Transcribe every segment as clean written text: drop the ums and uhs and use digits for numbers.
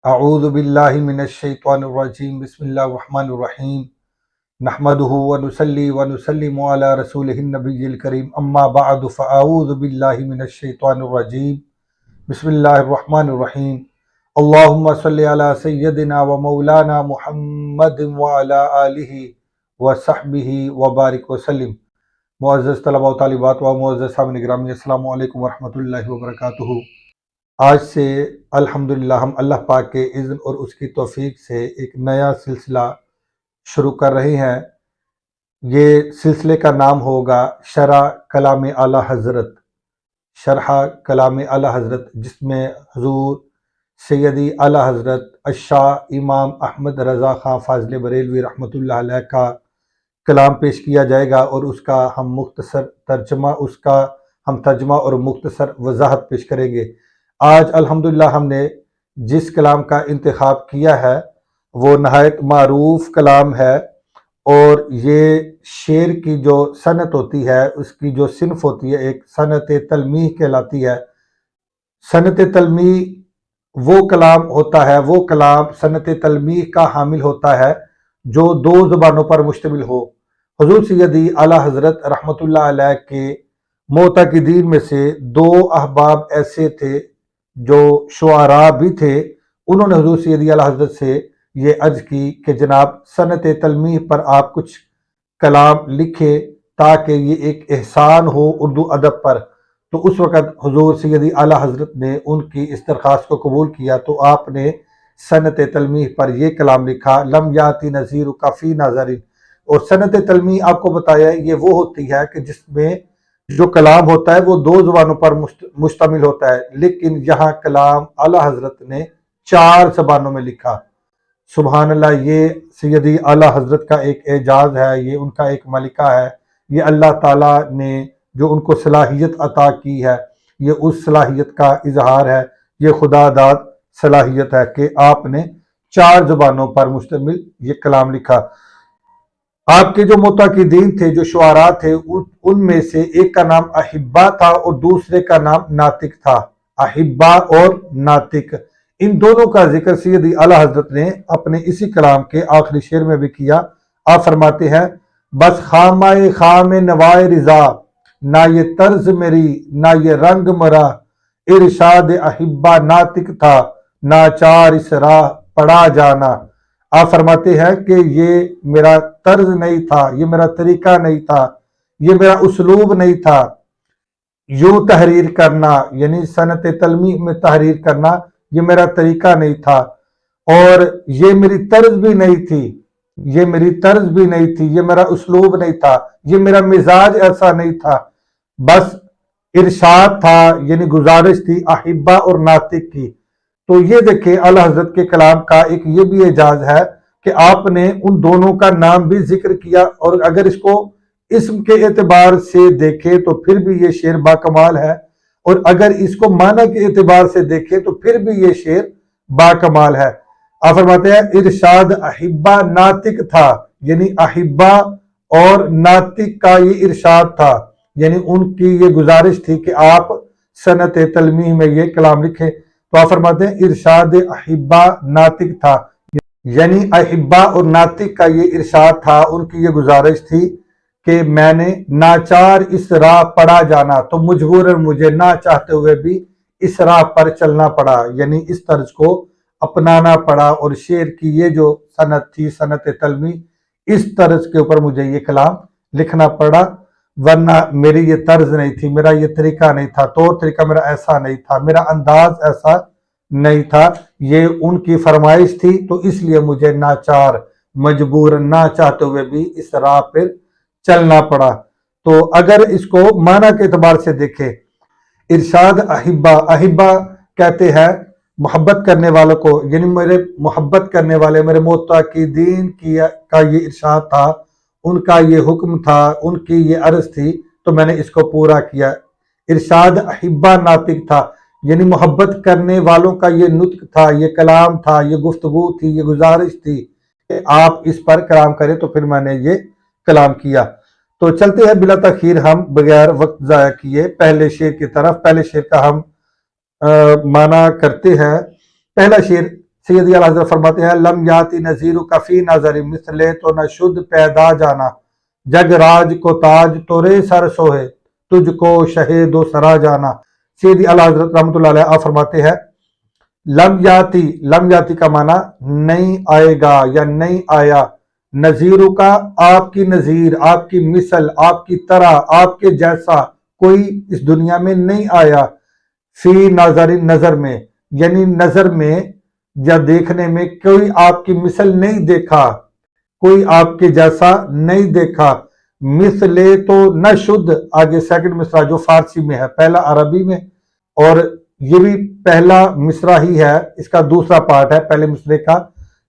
اعوذ باللہ من الشیطان الرجیم بسم اللہ الرحمن الرحیم نحمدہ ونصلی ونسلم علی رسولہ النبی الکریم اما بعد فاعوذ باللہ من الشیطان الرجیم بسم اللہ الرحمن الرحیم اللہم صلی علی سیدنا و مولانا محمد وعلی آلہ وصحبہ وبارک وسلم۔ معزز طلباء و طالبات و معزز سامعین گرامی، السلام علیکم ورحمۃ اللہ وبرکاتہ۔ آج سے الحمدللہ ہم اللہ پاک کے اذن اور اس کی توفیق سے ایک نیا سلسلہ شروع کر رہے ہیں۔ یہ سلسلے کا نام ہوگا شرح کلام اعلیٰ حضرت، شرح کلام اعلیٰ حضرت، جس میں حضور سیدی اعلیٰ حضرت الشاہ امام احمد رضا خان فاضل بریلوی رحمۃ اللہ علیہ کا کلام پیش کیا جائے گا، اور اس کا ہم مختصر ترجمہ اور مختصر وضاحت پیش کریں گے۔ آج الحمدللہ ہم نے جس کلام کا انتخاب کیا ہے وہ نہایت معروف کلام ہے، اور یہ شعر کی جو صنعت ہوتی ہے، اس کی جو صنف ہوتی ہے، ایک صنعت تلمیح کہلاتی ہے۔ صنعت تلمیح وہ کلام ہوتا ہے، وہ کلام صنعت تلمیح کا حامل ہوتا ہے جو دو زبانوں پر مشتمل ہو۔ حضور سیدی اعلیٰ حضرت رحمۃ اللہ علیہ کے معتقدین میں سے دو احباب ایسے تھے جو شعراء بھی تھے۔ انہوں نے حضور سیدی اعلیٰ حضرت سے یہ عرض کی کہ جناب صنعت تلمیح پر آپ کچھ کلام لکھے تاکہ یہ ایک احسان ہو اردو ادب پر۔ تو اس وقت حضور سیدی اعلیٰ حضرت نے ان کی اس درخواست کو قبول کیا، تو آپ نے صنعت تلمیح پر یہ کلام لکھا، لم یاتی نذیرک فی نظر۔ اور صنعت تلمیح آپ کو بتایا یہ وہ ہوتی ہے کہ جس میں جو کلام ہوتا ہے وہ دو زبانوں پر مشتمل ہوتا ہے، لیکن یہاں کلام اعلیٰ حضرت نے 4 زبانوں میں لکھا۔ سبحان اللہ، یہ سیدی اعلیٰ حضرت کا ایک اعجاز ہے، یہ ان کا ایک ملکہ ہے، یہ اللہ تعالیٰ نے جو ان کو صلاحیت عطا کی ہے، یہ اس صلاحیت کا اظہار ہے، یہ خدا داد صلاحیت ہے کہ آپ نے 4 زبانوں پر مشتمل یہ کلام لکھا۔ آپ کے جو معتقدین تھے، جو شعراء تھے، ان میں سے ایک کا نام احبا تھا اور دوسرے کا نام ناطق تھا۔ احبا اور ناطق، ان دونوں کا ذکر سیدی اعلیٰ حضرت نے اپنے اسی کلام کے آخری شعر میں بھی کیا۔ آپ فرماتے ہیں، بس خامہ خام نوائے رضا، نہ یہ طرز میری نہ یہ رنگ مرا، ارشاد احبا ناطق تھا، ناچار اس راہ پڑا جانا۔ آپ فرماتے ہیں کہ یہ میرا طرز نہیں تھا، یہ میرا طریقہ نہیں تھا، یہ میرا اسلوب نہیں تھا، یوں تحریر کرنا یعنی صنعت تلمیح میں تحریر کرنا یہ میرا طریقہ نہیں تھا، اور یہ میری طرز بھی نہیں تھی، یہ میرا اسلوب نہیں تھا، یہ میرا مزاج ایسا نہیں تھا۔ بس ارشاد تھا، یعنی گزارش تھی احبا اور ناطق کی۔ تو یہ دیکھیں اعلیٰ حضرت کے کلام کا ایک یہ بھی اعجاز ہے کہ آپ نے ان دونوں کا نام بھی ذکر کیا، اور اگر اس کو اسم کے اعتبار سے دیکھیں تو پھر بھی یہ شعر باکمال ہے، اور اگر اس کو معنی کے اعتبار سے دیکھیں تو پھر بھی یہ شعر باکمال ہے۔ آپ فرماتے ہیں ارشاد احبا ناطق تھا، یعنی احبا اور ناطق کا یہ ارشاد تھا، یعنی ان کی یہ گزارش تھی کہ آپ صنعت تلمیح میں یہ کلام لکھیں۔ تو آپ فرماتے ہیں ارشاد احبا ناطق تھا، یعنی احبا اور ناطق کا یہ ارشاد تھا، ان کی یہ گزارش تھی کہ میں نے ناچار اس راہ پڑا جانا، تو مجبوراً مجھے نہ چاہتے ہوئے بھی اس راہ پر چلنا پڑا، یعنی اس طرز کو اپنانا پڑا، اور شعر کی یہ جو صنعت تھی، صنعت تلمیح، اس طرز کے اوپر مجھے یہ کلام لکھنا پڑا، ورنہ میری یہ طرز نہیں تھی، میرا یہ طریقہ نہیں تھا، طور طریقہ میرا ایسا نہیں تھا، میرا انداز ایسا نہیں تھا، یہ ان کی فرمائش تھی، تو اس لیے مجھے ناچار مجبور نہ چاہتے ہوئے بھی اس راہ پر چلنا پڑا۔ تو اگر اس کو معنی کے اعتبار سے دیکھیں، ارشاد احبا کہتے ہیں محبت کرنے والوں کو، یعنی میرے محبت کرنے والے میرے معتقدین کا یہ ارشاد تھا، ان کا یہ حکم تھا، ان کی یہ عرض تھی، تو میں نے اس کو پورا کیا۔ ارشاد احبا ناطق تھا، یعنی محبت کرنے والوں کا یہ نطق تھا، یہ کلام تھا، یہ گفتگو تھی، یہ گزارش تھی کہ آپ اس پر کلام کریں، تو پھر میں نے یہ کلام کیا۔ تو چلتے ہیں بلا تاخیر ہم بغیر وقت ضائع کیے پہلے شعر کی طرف۔ پہلے شعر کا ہم معنی کرتے ہیں۔ پہلا شعر سیدی اعلیٰ حضرت فرماتے ہیں لم یاتی نذیر کفی نظر مثلے تو نہ شد پیدا جانا، جگ راج کو تاج تورے سر سوہے تجھ کو شہید و سرا جانا۔ سیدی اعلیٰ حضرت رحمۃ اللہ علیہ آپ فرماتے ہیں لم یاتی کا معنی نہیں آئے گا یا نہیں آیا، نذیرو کا آپ کی نظیر، آپ کی مثل، آپ کی طرح، آپ کے جیسا کوئی اس دنیا میں نہیں آیا، فی نظر میں یعنی نظر میں یا دیکھنے میں کوئی آپ کی مثل نہیں دیکھا، کوئی آپ کے جیسا نہیں دیکھا۔ مثلے تو نہ شد، آگے سیکنڈ مصرع جو فارسی میں ہے، پہلا عربی میں اور یہ بھی پہلا مصرع ہی ہے، اس کا دوسرا پارٹ ہے پہلے مصرے کا،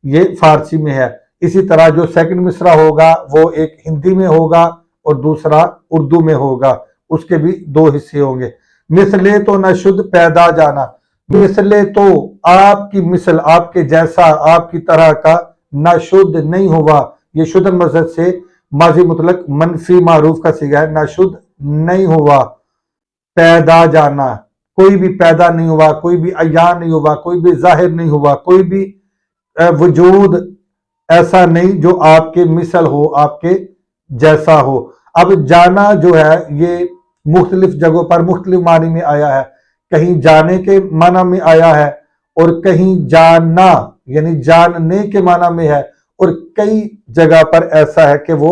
یہ فارسی میں ہے۔ اسی طرح جو سیکنڈ مصرع ہوگا وہ ایک ہندی میں ہوگا اور دوسرا اردو میں ہوگا، اس کے بھی دو حصے ہوں گے۔ مثلے تو نہ شد پیدا جانا، مثلے تو آپ کی مثل، آپ کے جیسا، آپ کی طرح کا نہ شد نہیں ہوا، یہ شدن مزد سے ماضی مطلق منفی معروف کا صیغہ ہے، نہ شد نہیں ہوا پیدا جانا، کوئی بھی پیدا نہیں ہوا، کوئی بھی عیاں نہیں ہوا، کوئی بھی ظاہر نہیں ہوا، کوئی بھی وجود ایسا نہیں جو آپ کے مثل ہو، آپ کے جیسا ہو۔ اب جانا جو ہے یہ مختلف جگہوں پر مختلف معنی میں آیا ہے، کہیں جانے کے معنی میں آیا ہے اور کہیں جاننا یعنی جاننے کے معنی میں ہے، اور کئی جگہ پر ایسا ہے کہ وہ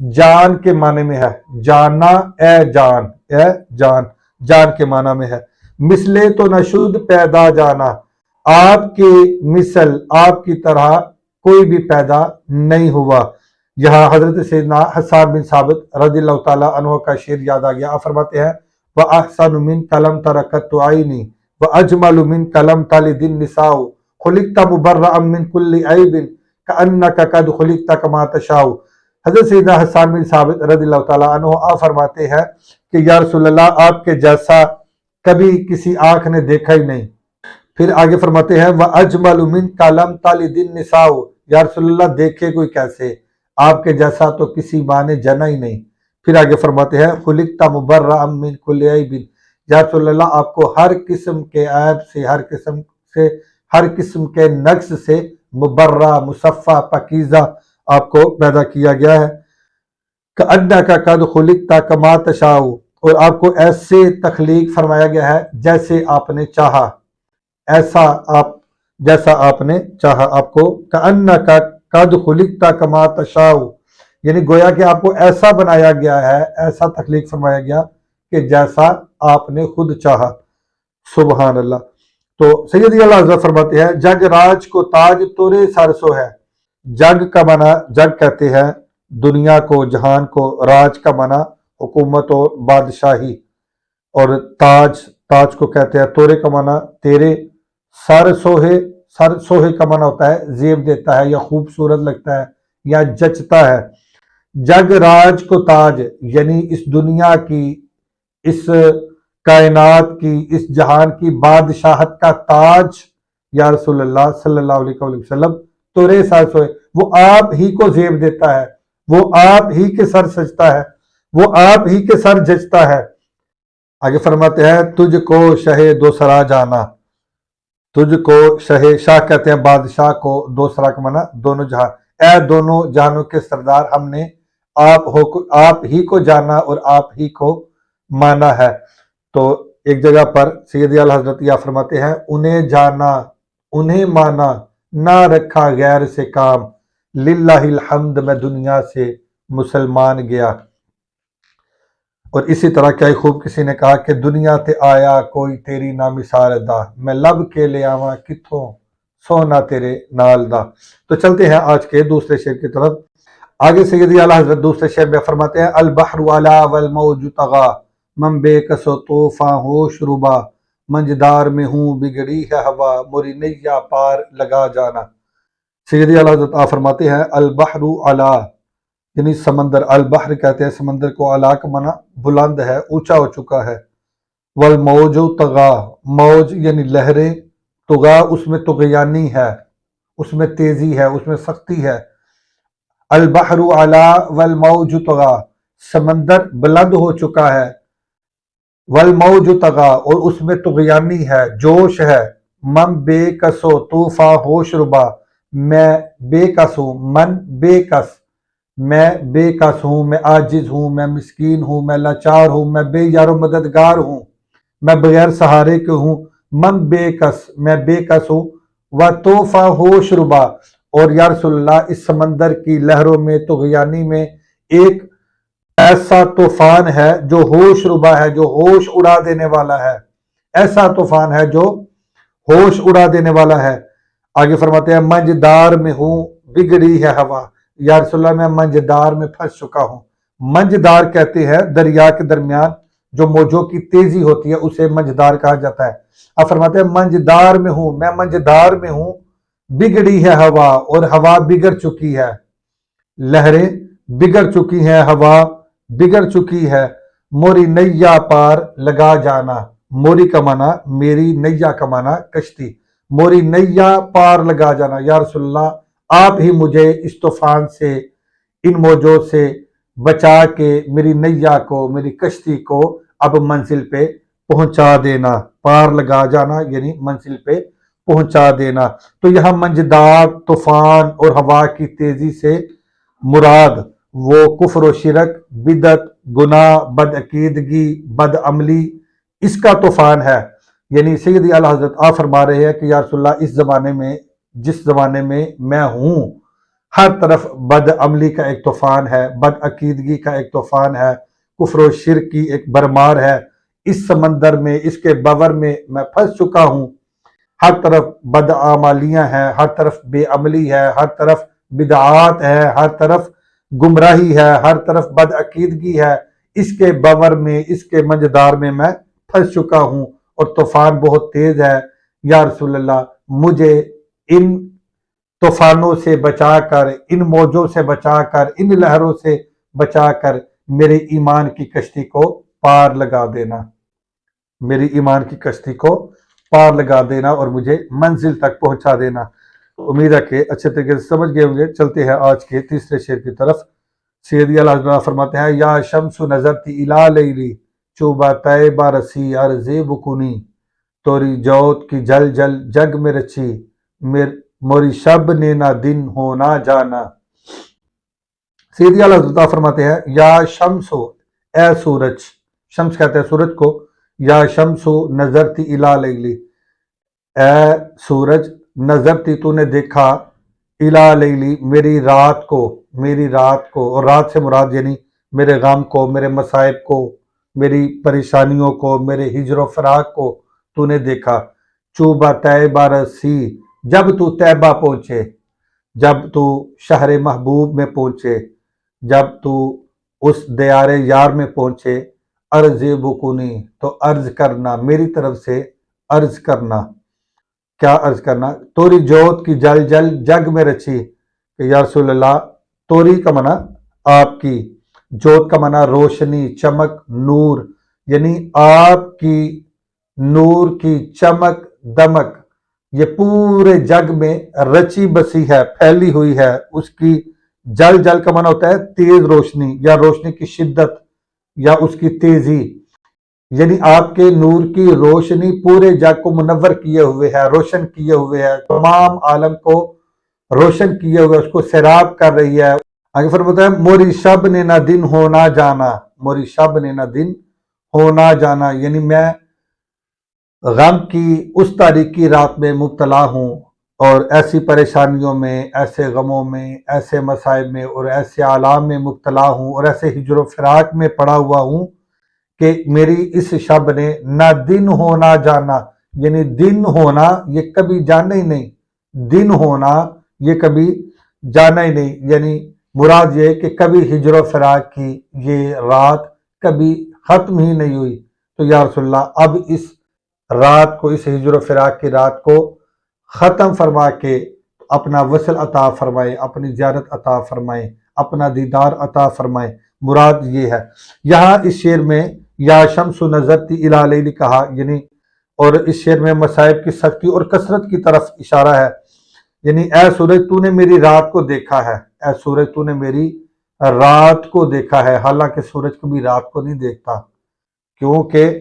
جان کے معنی میں ہے، جانا اے جان کے معنی میں ہے۔ مثلے تو نشد پیدا جانا، آپ کی مثل، آپ کی طرح کوئی بھی پیدا نہیں ہوا۔ یہاں حضرت سیدنا حسان بن ثابت رضی اللہ تعالیٰ عنہ کا شعر یاد آ گیا۔ آپ فرماتے ہیں وَأَحْسَنُ مِنْكَ لَمْ تَرَ قَطُّ عَيْنِي وَأَجْمَلُ مِنْكَ لَمْ تَلِدِ النِّسَاءُ خُلِقْتَ مُبَرَّأً مِنْ كُلِّ عَيْبٍ كَأَنَّكَ قَدْ خُلِقْتَ كَمَا تَشَاءُ۔ حضرت سیدنا حسان بن ثابت رضی اللہ تعالیٰ عنہ آپ فرماتے ہیں کہ یا رسول اللہ آپ کے جیسا کبھی کسی آنکھ نے دیکھا ہی نہیں۔ پھر آگے فرماتے ہیں وَأَجْمَلُ مِنْكَ لَمْ تَلِدِ النِّسَاءُ، یا رسول اللہ دیکھے کوئی کیسے، آپ کے جیسا تو کسی ماں نے جنا ہی نہیں۔ پھر آگے فرماتے ہیں خُلِقْتَ مُبَرَّأً مِنْ كُلِّ عَيْبٍ، یا رسول اللہ آپ کو ہر قسم کے عیب سے، ہر قسم کے نقص سے مبرہ، مصفہ، پاکیزہ آپ کو پیدا کیا گیا ہے۔ كَأَنَّكَ قَدْ خُلِقْتَ كَمَا تَشَاءُ، اور آپ کو ایسے تخلیق فرمایا گیا ہے جیسے آپ نے چاہا، جیسا آپ نے چاہا آپ کو۔ كَأَنَّكَ قَدْ خُلِقْتَ كَمَا تَشَاءُ، یعنی گویا کہ آپ کو ایسا بنایا گیا ہے، ایسا تخلیق فرمایا گیا کہ جیسا آپ نے خود چاہا۔ سبحان اللہ۔ تو سیدی اعلیٰ حضرت فرماتے ہیں جگ راج کو تاج تورے سر سو ہے۔ جگ کا معنی، جگ کہتے ہیں دنیا کو، جہان کو، راج کا معنی حکومت اور بادشاہی، اور تاج کو کہتے ہیں تورے کا معنی تیرے، سر سوہے کا معنی ہوتا ہے زیب دیتا ہے یا خوبصورت لگتا ہے یا جچتا ہے۔ جگ راج کو تاج یعنی اس دنیا کی، اس کائنات کی، اس جہان کی بادشاہت کا تاج یا رسول اللہ صلی اللہ علیہ وسلم تورے سر سوئے، وہ آپ ہی کو زیب دیتا ہے، وہ آپ ہی کے سر سجتا ہے، وہ آپ ہی کے سر جچتا ہے۔ آگے فرماتے ہیں تجھ کو شہ دو سرا جانا، تجھ کو شاہ کہتے ہیں بادشاہ کو، دو سرا کا معنی دونوں جہان، اے دونوں جہانوں کے سردار، ہم نے آپ ہی کو جانا اور آپ ہی کو مانا ہے۔ تو ایک جگہ پر سیدی اعلیٰ حضرت یہ فرماتے ہیں انہیں جانا، انہیں مانا، نہ رکھا غیر سے کام، للہ الحمد میں دنیا سے مسلمان گیا۔ اور اسی طرح کیا خوب کسی نے کہا کہ دنیا تے آیا کوئی تیری نہ مثال دا، میں لب کے لے آواں کتھوں سونا تیرے نال دا۔ تو چلتے ہیں آج کے دوسرے شعر کی طرف۔ آگے سیدی اعلیٰ حضرت دوسرے شعر میں فرماتے ہیں البحر علا والموج طغا، من بے کسو طوفاں ہو شروبا، منجدار میں ہوں بگڑی ہے ہوا، موری نیا پار لگا جانا۔ سیدی اعلیٰ حضرت آپ فرماتے ہیں البحر علا یعنی سمندر، البحر کہتے ہیں سمندر کو، علا کا معنی بلند ہے، اونچا ہو چکا ہے، والموج طغا، موج یعنی لہریں، طغا اس میں طغیانی ہے، اس میں تیزی ہے، اس میں سختی ہے۔ البحر علا والموج طغا، سمندر بلند ہو چکا ہے، والموج طغا اور اس میں طغیانی ہے، جوش ہے، من بے کس ہو، طوفا ہوش ربا، میں بے کس ہوں، من بے کس، میں بے کس ہوں، میں عاجز ہوں، میں مسکین ہوں، میں لاچار ہوں، میں بے یار و مددگار ہوں، میں بغیر سہارے کے ہوں، من بے کس، میں بے کس ہوں، و طوفا ہوش ربا، اور یا رسول اللہ اس سمندر کی لہروں میں طغیانی میں ایک ایسا طوفان ہے جو ہوش ربا ہے، جو ہوش اڑا دینے والا ہے، ایسا طوفان ہے جو ہوش اڑا دینے والا ہے۔ آگے فرماتے ہیں منجدار میں ہوں بگڑی ہے ہوا، یا رسول اللہ میں منجدار میں پھنس چکا ہوں۔ منجدار کہتے ہیں دریا کے درمیان جو موجوں کی تیزی ہوتی ہے اسے منجدار کہا جاتا ہے۔ اب فرماتے ہیں منجدار میں ہوں، میں منجدار میں ہوں، بگڑی ہے ہوا، اور ہوا بگڑ چکی ہے، لہریں بگڑ چکی ہیں، ہوا بگڑ چکی ہے، موری نیا پار لگا جانا، موری کا معنی میری، نیا کا معنی کشتی، موری نیا پار لگا جانا، یا رسول اللہ آپ ہی مجھے اس طوفان سے، ان موجوں سے بچا کے میری نیا کو، میری کشتی کو اب منزل پہ پہنچا دینا، پار لگا جانا یعنی منزل پہ پہنچا دینا۔ تو یہاں منجدار طوفان اور ہوا کی تیزی سے مراد وہ کفر و شرک، بدعت، گناہ، بدعقیدگی، بد عملی، اس کا طوفان ہے۔ یعنی سیدی اعلیٰ حضرت آپ فرما رہے ہیں کہ یا رسول اللہ اس زمانے میں، جس زمانے میں ہوں، ہر طرف بد عملی کا ایک طوفان ہے، بد عقیدگی کا ایک طوفان ہے، کفر و شرک کی ایک برمار ہے، اس سمندر میں، اس کے بور میں میں پھنس چکا ہوں، ہر طرف بدعمالیاں ہیں، ہر طرف بے عملی ہے، ہر طرف بدعات ہے، ہر طرف گمراہی ہے، ہر طرف بدعقیدگی ہے، اس کے بور میں، اس کے منجدار میں پھنس چکا ہوں، اور طوفان بہت تیز ہے، یا رسول اللہ مجھے ان طوفانوں سے بچا کر، ان موجوں سے بچا کر، ان لہروں سے بچا کر میرے ایمان کی کشتی کو پار لگا دینا، میری ایمان کی کشتی کو پار لگا دینا اور مجھے منزل تک پہنچا دینا۔ امید ہے کہ اچھے طریقے سے سمجھ گئے ہوں گے۔ چلتے ہیں آج کے تیسرے شعر کی طرف۔ سیدی اعلیٰ حضرت فرماتے ہیں یا شمس نظرتی الی لیلی چوبہ طیبہ رسی عرض بکنی، توری جوت کی جل جل جگ میں رچی، موری شب نے نہ دن ہونا جانا۔ سیدی اعلیٰ حضرت فرماتے ہیں یا شمس ہو، اے سورج، شمس کہتے ہیں سورج کو، یا شمس ہو نظرتی الی لیلی، اے سورج نظرتی تو نے دیکھا، الی لیلی میری رات کو، میری رات کو، اور رات سے مراد یعنی میرے غم کو، میرے مصائب کو، میری پریشانیوں کو، میرے ہجر و فراق کو تو نے دیکھا، چوبہ طیبہ رسی، جب تو طیبہ پہنچے، جب تو شہر محبوب میں پہنچے، جب تو اس دیار یار میں پہنچے، عرض بکنی تو عرض کرنا، میری طرف سے عرض کرنا، کیا عرض کرنا، توری جوت کی جل جل جگ میں رچی، کہ یا رسول اللہ توری کا معنی آپ کی، جوت کا معنی روشنی، چمک، نور، یعنی آپ کی نور کی چمک دمک یہ پورے جگ میں رچی بسی ہے، پھیلی ہوئی ہے، اس کی جل جل کا معنی ہوتا ہے تیز روشنی یا روشنی کی شدت یا اس کی تیزی، یعنی آپ کے نور کی روشنی پورے جگ کو منور کیے ہوئے ہے، روشن کیے ہوئے ہے، تمام عالم کو روشن کیے ہوئے، اس کو سیراب کر رہی ہے۔ آگے فرماتا ہے موری شب نے نہ دن ہونا جانا، موری شب نے نہ دن ہونا جانا، یعنی میں غم کی اس تاریکی رات میں مبتلا ہوں، اور ایسی پریشانیوں میں، ایسے غموں میں، ایسے مصائب میں اور ایسے آلام میں مبتلا ہوں، اور ایسے ہجر و فراق میں پڑا ہوا ہوں کہ میری اس شب نے نہ دن ہونا جانا، یعنی دن ہونا یہ کبھی جانا ہی نہیں، دن ہونا یہ کبھی جانا ہی نہیں، یعنی مراد یہ کہ کبھی ہجر و فراق کی یہ رات کبھی ختم ہی نہیں ہوئی۔ تو یا رسول اللہ اب اس رات کو، اس ہجر و فراق کی رات کو ختم فرما کے اپنا وصل عطا فرمائے، اپنی زیارت عطا فرمائے، اپنا دیدار عطا فرمائے، مراد یہ ہے۔ یہاں اس شعر میں یا شمس نظرتی الی لیلی کہا، یعنی اور اس شعر میں مصائب کی سختی اور کثرت کی طرف اشارہ ہے، یعنی اے سورج تو نے میری رات کو دیکھا ہے، اے سورج تو نے میری رات کو دیکھا ہے، حالانکہ سورج کبھی رات کو نہیں دیکھتا، کیونکہ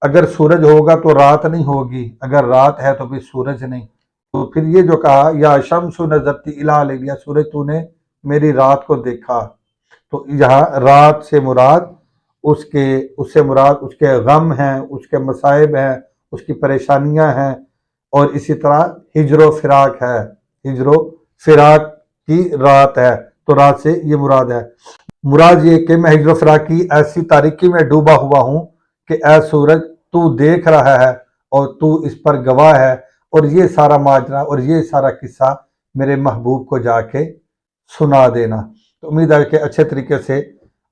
اگر سورج ہوگا تو رات نہیں ہوگی، اگر رات ہے تو پھر سورج نہیں۔ تو پھر یہ جو کہا یا شمس نظرتی الی لیلیا، سورج تو نے میری رات کو دیکھا، تو یہاں رات سے مراد اس سے مراد اس کے غم ہیں، اس کے مصائب ہیں، اس کی پریشانیاں ہیں، اور اسی طرح ہجر و فراق ہے، ہجر و فراق کی رات ہے، تو رات سے یہ مراد ہے۔ مراد یہ کہ میں ہجر و فراق کی ایسی تاریکی میں ڈوبا ہوا ہوں کہ اے سورج تو دیکھ رہا ہے اور تو اس پر گواہ ہے، اور یہ سارا ماجرا اور یہ سارا قصہ میرے محبوب کو جا کے سنا دینا۔ تو امید ہے کہ اچھے طریقے سے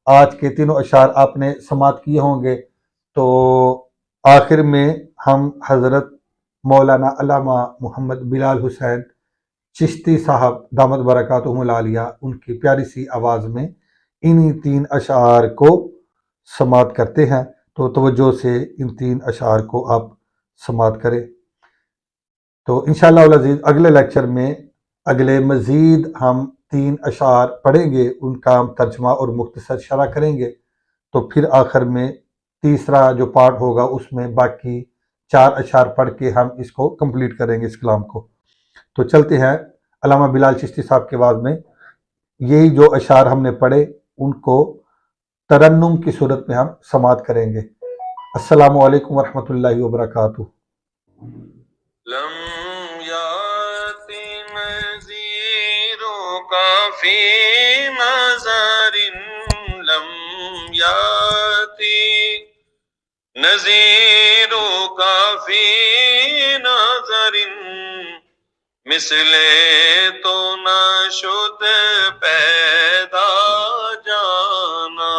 آج کے تینوں اشعار آپ نے سماعت کیے ہوں گے۔ تو آخر میں ہم حضرت مولانا علامہ محمد بلال حسین چشتی صاحب دامت برکاتہم العالیہ ان کی پیاری سی آواز میں انہی 3 اشعار کو سماعت کرتے ہیں، تو توجہ سے ان 3 اشعار کو آپ سماعت کریں۔ تو انشاءاللہ العزیز اگلے لیکچر میں اگلے مزید ہم 3 اشعار پڑھیں گے، ان کا ہم ترجمہ اور مختصر شرح کریں گے، تو پھر آخر میں تیسرا جو پارٹ ہوگا اس میں باقی 4 اشعار پڑھ کے ہم اس کو کمپلیٹ کریں گے اس کلام کو۔ تو چلتے ہیں علامہ بلال چشتی صاحب کے بعد میں یہی جو اشعار ہم نے پڑھے ان کو ترنم کی صورت میں ہم سماعت کریں گے۔ السلام علیکم ورحمۃ اللہ وبرکاتہ۔ لم یاتی نذیر کا فی نظر، لم یاتی نذیر کا فی نظر، مثل تو نہ شد پیدا جانا،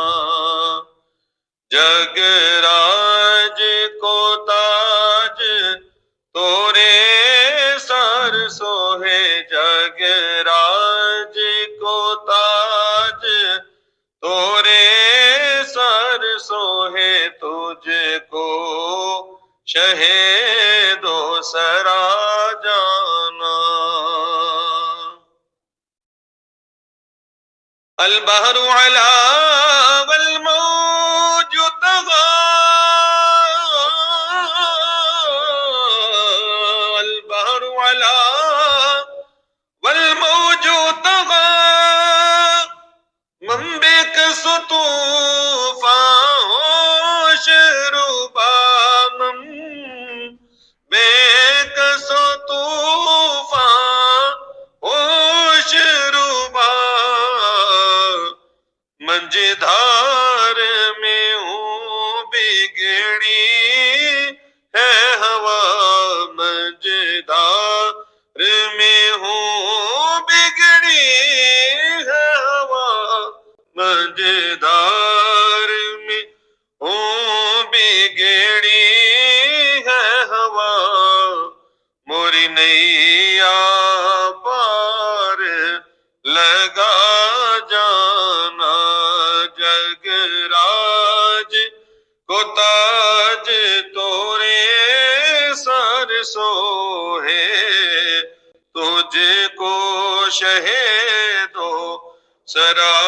جگ راج کو تاج تورے سر سوہے، جگ راج کو تاج تورے سر سوہے، تجھ کو شہید و سرا جانا۔ البحر علا والموج طغى، البحر علا والموج طغى، من بكس طوفان ہوش ربا، من بكس طوفان ہوش ربا، منجدھار میں ہوں بگڑی ہے ہوا، منجدھار میں ہوں بگڑی ہے ہوا، منجدھار میں ہوں بگڑی ہے ہوا، موری نیا پار لگا جانا، جگ راج کو تاج تورے سر سوہے، تجھ کو شہید و سرا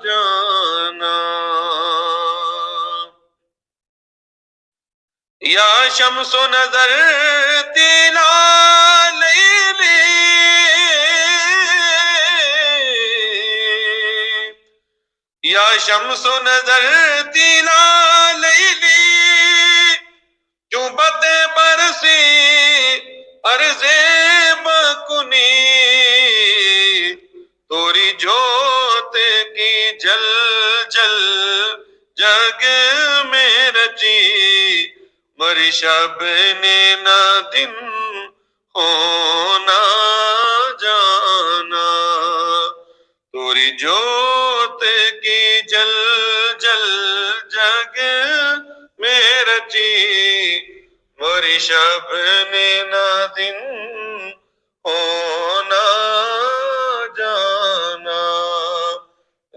جانا۔ یا شمس و نظر تیلا لیلی، یا شمس و نظر تیلا لیلی، کیوں بت برسی عرض بکنی، توری جوت کی جل جل جگ میں رچی، مری شب نے نہ دن ہونا جانا، توری جوت کی جل جل جگ میں رچی، مری شب نے نہ دن ہونا جانا،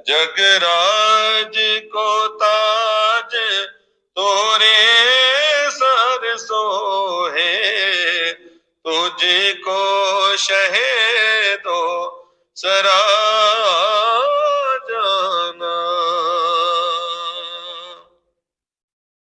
جگ راج کو تاج تورے سر سوہے، تجھ کو شہید و سرا